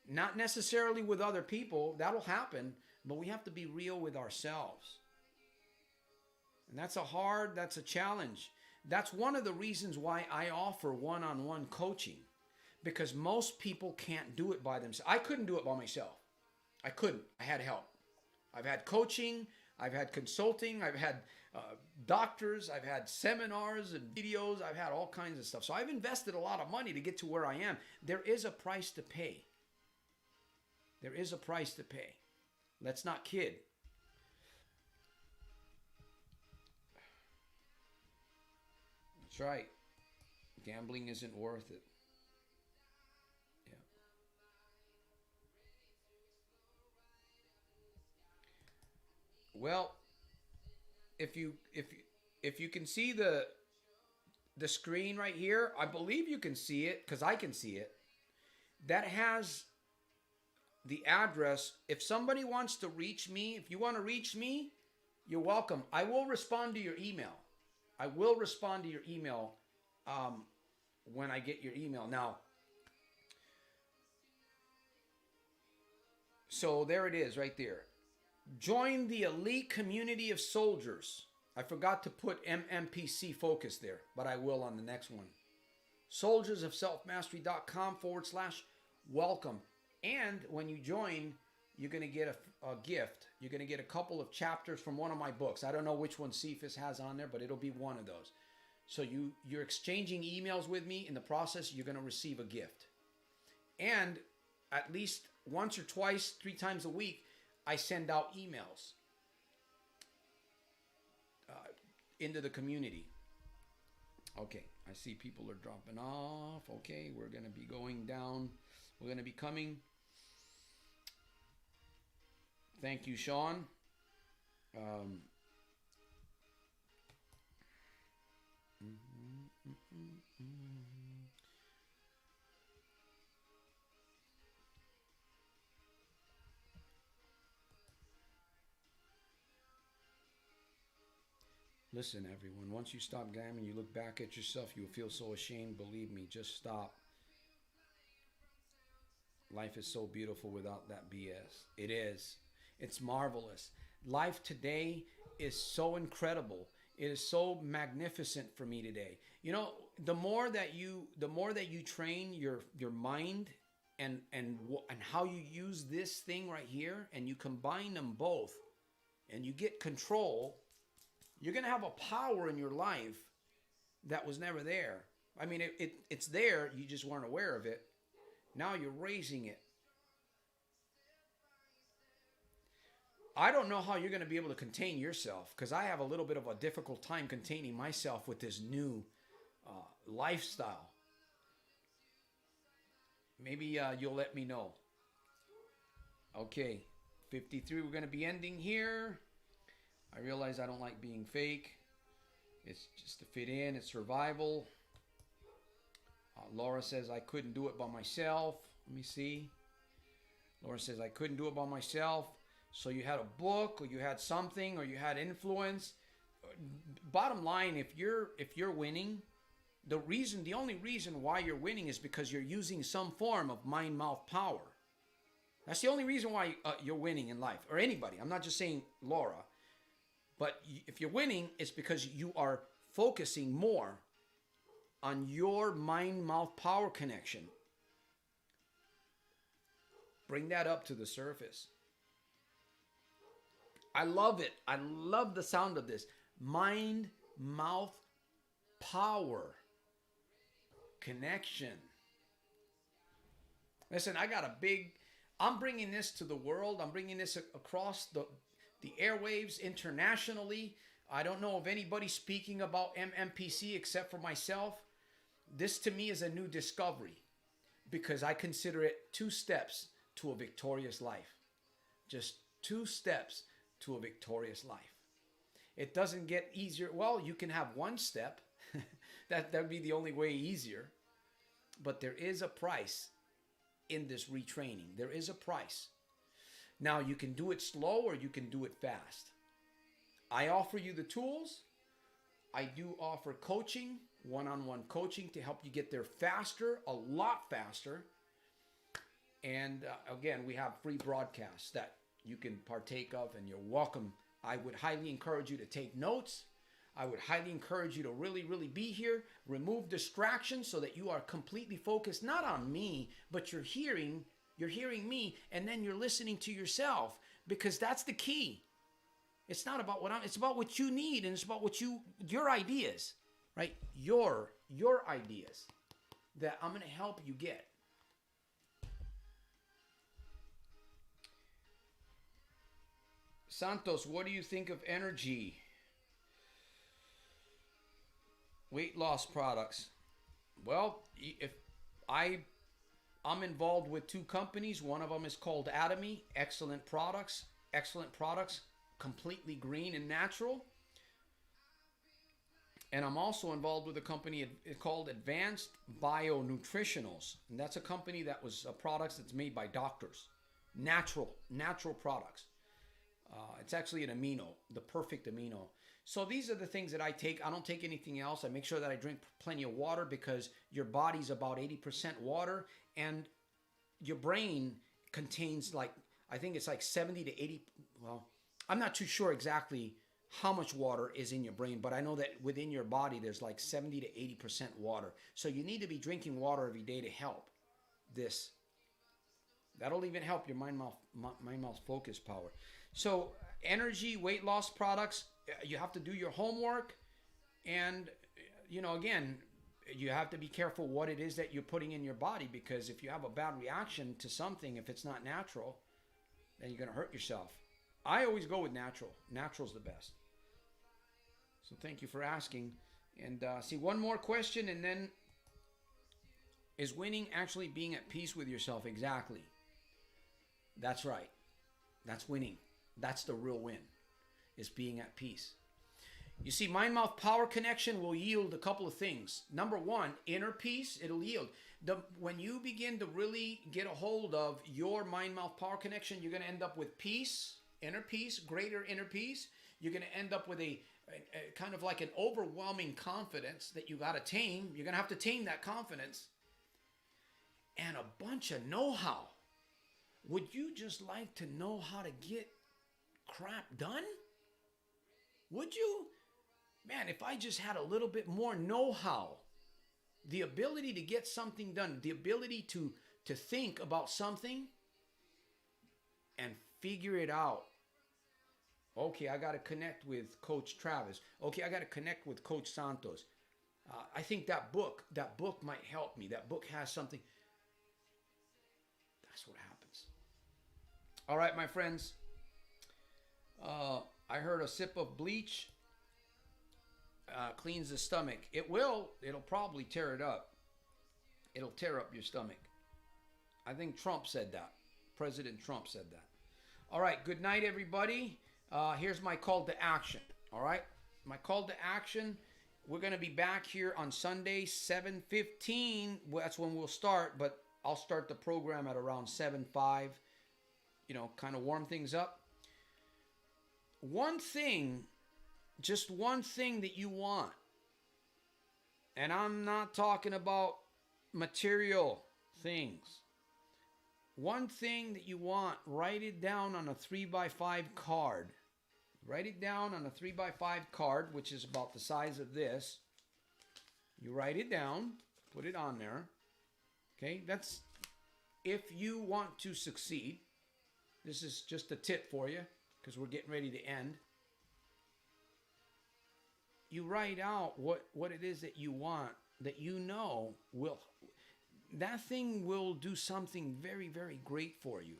Not necessarily with other people. That'll happen. But we have to be real with ourselves. And that's a challenge. That's one of the reasons why I offer one-on-one coaching. Because most people can't do it by themselves. I couldn't do it by myself. I couldn't. I had help. I've had coaching. I've had consulting. I've had doctors. I've had seminars and videos. I've had all kinds of stuff. So I've invested a lot of money to get to where I am. There is a price to pay. There is a price to pay. Let's not kid. That's right. Gambling isn't worth it. Yeah. Well, if you can see the screen right here, I believe you can see it because I can see it. That has the address. If somebody wants to reach me, if you want to reach me, you're welcome. I will respond to your email. I will respond to your email when I get your email. Now, so there it is right there. Join the elite community of soldiers. I forgot to put Mmpc focus there, but I will on the next one. Soldiersofselfmastery.com/welcome. And when you join, you're going to get a gift. You're going to get a couple of chapters from one of my books. I don't know which one Cephas has on there, but it'll be one of those. So you're exchanging emails with me. In the process, you're going to receive a gift. And at least once or twice, 3 times a week, I send out emails into the community. Okay, I see people are dropping off. Okay, we're going to be going down. We're going to be coming. Thank you, Sean. Listen, everyone, once you stop gambling, you look back at yourself, you'll feel so ashamed. Believe me, just stop. Life is so beautiful without that BS. It is. It's marvelous. Life today is so incredible. It is so magnificent for me today. You know, the more that you train your mind and how you use this thing right here, and you combine them both, and you get control, you're gonna have a power in your life that was never there. I mean, it's there. You just weren't aware of it. Now you're raising it. I don't know how you're going to be able to contain yourself, because I have a little bit of a difficult time containing myself with this new lifestyle. Maybe you'll let me know. Okay, 53, we're going to be ending here. I realize I don't like being fake. It's just to fit in. It's survival. Laura says, I couldn't do it by myself. Let me see. Laura says, I couldn't do it by myself. So you had a book, or you had something, or you had influence. Bottom line, if you're winning, the only reason why you're winning is because you're using some form of mind-mouth power. That's the only reason why you're winning in life, or anybody. I'm not just saying Laura. But if you're winning, it's because you are focusing more on your mind-mouth power connection. Bring that up to the surface. I love it. I love the sound of this. Mind-mouth power connection. Listen, I'm bringing this to the world. I'm bringing this across the airwaves internationally. I don't know of anybody speaking about MMPC except for myself. This to me is a new discovery, because I consider it 2 steps to a victorious life. Just 2 steps to a victorious life. It doesn't get easier. Well, you can have 1 step. That would be the only way easier. But there is a price in this retraining. There is a price. Now, you can do it slow or you can do it fast. I offer you the tools. I do offer coaching, one-on-one coaching to help you get there faster, a lot faster. And again, we have free broadcasts that you can partake of, and you're welcome. I would highly encourage you to take notes. I would highly encourage you to really, really be here. Remove distractions so that you are completely focused, not on me, but you're hearing me, and then you're listening to yourself, because that's the key. It's not about it's about what you need, and it's about what your ideas, right? Your ideas that I'm going to help you get. Santos, what do you think of energy? Weight loss products. Well, if I'm involved with 2 companies. One of them is called Atomy. Excellent products, completely green and natural. And I'm also involved with a company called Advanced Bionutritionals. And that's a company that was products that's made by doctors. Natural products. It's actually an amino, the perfect amino. So these are the things that I take. I don't take anything else. I make sure that I drink plenty of water, because your body's about 80% water, and your brain contains I think it's like 70 to 80. Well, I'm not too sure exactly how much water is in your brain, but I know that within your body there's like 70 to 80% water. So you need to be drinking water every day to help this. That'll even help your mind-mouth focus power. So energy, weight loss products, you have to do your homework. And, again, you have to be careful what it is that you're putting in your body, because if you have a bad reaction to something, if it's not natural, then you're going to hurt yourself. I always go with natural. Natural's the best. So thank you for asking. And see, one more question, and then, is winning actually being at peace with yourself? Exactly. That's right. That's winning. That's the real win, is being at peace. You see, mind-mouth power connection will yield a couple of things. Number 1, inner peace. It'll yield. When you begin to really get a hold of your mind-mouth power connection, you're going to end up with peace, inner peace, greater inner peace. You're going to end up with a kind of like an overwhelming confidence that you got to tame. You're going to have to tame that confidence. And a bunch of know-how. Would you just like to know how to get crap done? Would you? Man, if I just had a little bit more know-how, the ability to get something done, the ability to think about something and figure it out. Okay, I got to connect with Coach Travis. Okay, I got to connect with Coach Santos. I think that book might help me. That book has something. That's what happens. All right, my friends. I heard a sip of bleach cleans the stomach. It will. It'll probably tear it up. It'll tear up your stomach. I think Trump said that. President Trump said that. All right. Good night, everybody. Here's my call to action. All right. My call to action. We're going to be back here on Sunday, 7:15. That's when we'll start, but I'll start the program at around 7:05. Kind of warm things up. One thing, just one thing that you want, and I'm not talking about material things. One thing that you want, write it down on a 3x5 card. Write it down on a 3x5 card, which is about the size of this. You write it down, put it on there. Okay, that's if you want to succeed. This is just a tip for you, because we're getting ready to end. You write out what it is that you want, that that thing will do something very, very great for you.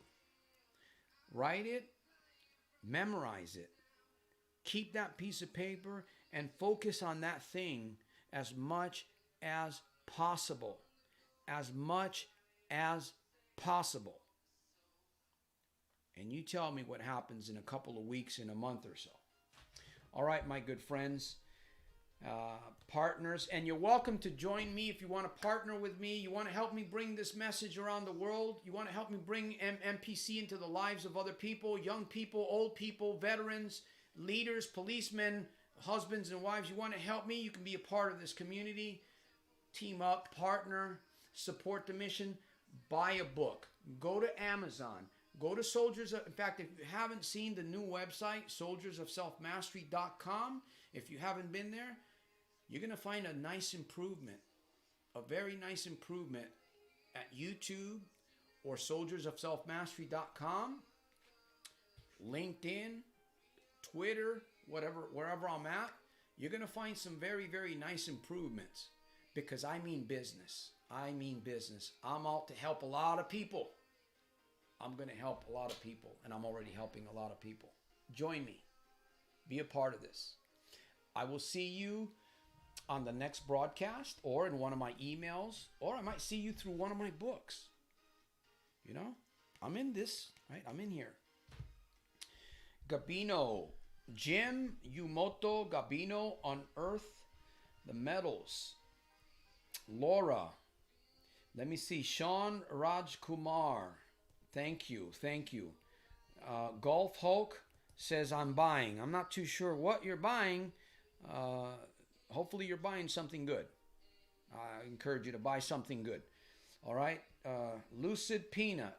Write it, memorize it. Keep that piece of paper and focus on that thing as much as possible. As much as possible. And you tell me what happens in a couple of weeks, in a month or so. All right, my good friends, partners, and you're welcome to join me if you want to partner with me. You want to help me bring this message around the world. You want to help me bring M.M.P.C into the lives of other people, young people, old people, veterans, leaders, policemen, husbands and wives. You want to help me? You can be a part of this community. Team up, partner, support the mission, buy a book, go to Amazon, go to in fact, if you haven't seen the new website, Soldiersofselfmastery.com, if you haven't been there, you're going to find a nice improvement, a very nice improvement at YouTube or Soldiersofselfmastery.com, LinkedIn, Twitter, wherever I'm at. You're going to find some very, very nice improvements because I mean business. I mean business. I'm out to help a lot of people. I'm going to help a lot of people, and I'm already helping a lot of people. Join me. Be a part of this. I will see you on the next broadcast or in one of my emails, or I might see you through one of my books. You know, I'm in this, right? I'm in here. Gabino, Jim Yumoto Gabino, Unearth the Metals. Laura, let me see. Sean Raj Kumar, thank you, thank you. Golf Hulk says, I'm buying. I'm not too sure what you're buying. Hopefully you're buying something good. I encourage you to buy something good. All right. Lucid Peanut.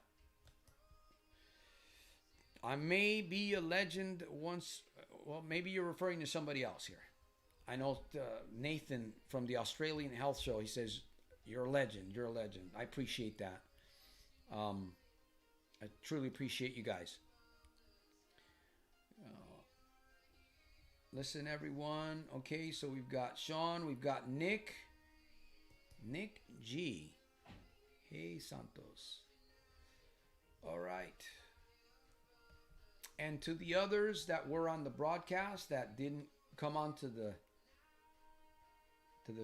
I may be a legend once. Well, maybe you're referring to somebody else here. I know Nathan from the Australian Health Show. He says, you're a legend. You're a legend. I appreciate that. I truly appreciate you guys. Listen, everyone. Okay, so we've got Sean. We've got Nick. Nick G. Hey, Santos. All right. And to the others that were on the broadcast that didn't come onto the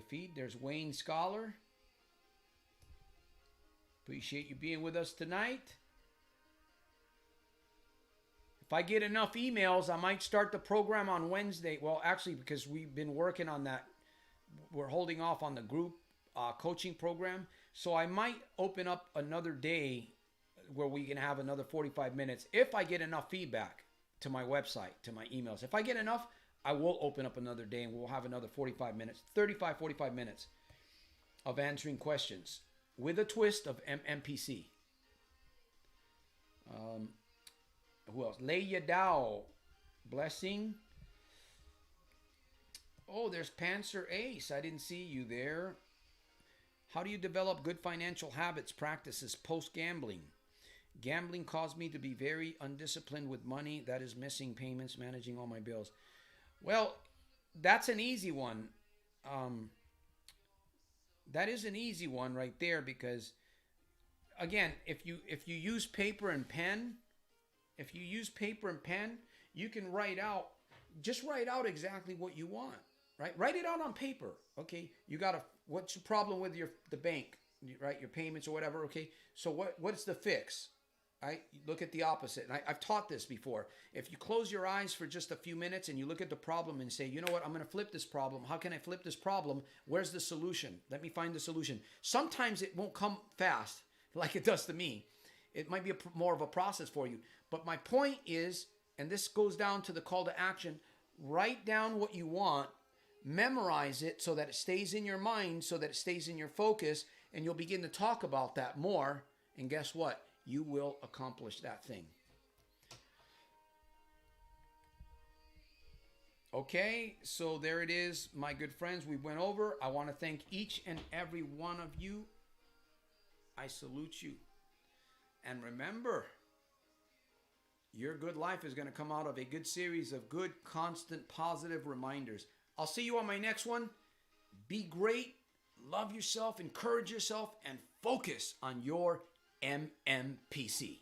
feed, there's Wayne Scholar. Appreciate you being with us tonight. If I get enough emails, I might start the program on Wednesday. Well, actually, because we've been working on that, we're holding off on the group coaching program. So I might open up another day where we can have another 45 minutes. If I get enough feedback to my website, to my emails. If I get enough, I will open up another day and we'll have another 45 minutes, 45 minutes of answering questions with a twist of M.M.P.C. Who else? Leia Dow. Blessing. Oh, there's Panzer Ace. I didn't see you there. How do you develop good financial habits, practices post-gambling? Gambling caused me to be very undisciplined with money. That is missing payments, managing all my bills. Well, that's an easy one. That is an easy one right there because, again, if you use paper and pen, you can write out exactly what you want, right? Write it out on paper. Okay, what's the problem with the bank, right? Your payments or whatever. Okay, so what's the fix? Right? Look at the opposite. And I've taught this before. If you close your eyes for just a few minutes and you look at the problem and say, you know what, I'm going to flip this problem. How can I flip this problem? Where's the solution? Let me find the solution. Sometimes it won't come fast like it does to me. It might be more of a process for you. But my point is, and this goes down to the call to action, write down what you want, memorize it so that it stays in your mind, so that it stays in your focus, and you'll begin to talk about that more. And guess what? You will accomplish that thing. Okay, so there it is, my good friends. We went over. I want to thank each and every one of you. I salute you. And remember, your good life is going to come out of a good series of good, constant, positive reminders. I'll see you on my next one. Be great, love yourself, encourage yourself, and focus on your M.M.P.C.